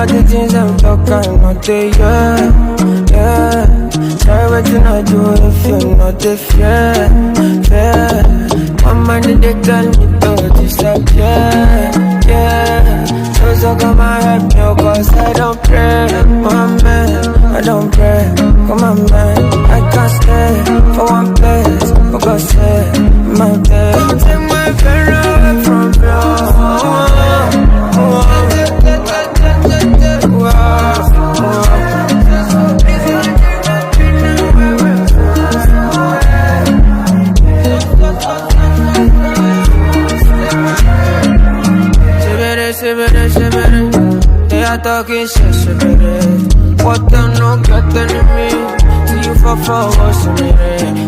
all the things I'm talking, not the yeah. Try what you not do if you're not the fear. My mind they tell me to disappear, So come and help me, cause I don't pray. My man, I don't pray. Come on, man, I can't stay for one place. For God's sake, my bed. Take my fear away from you. They are talking shit, what them no get in me. See you for what's in me.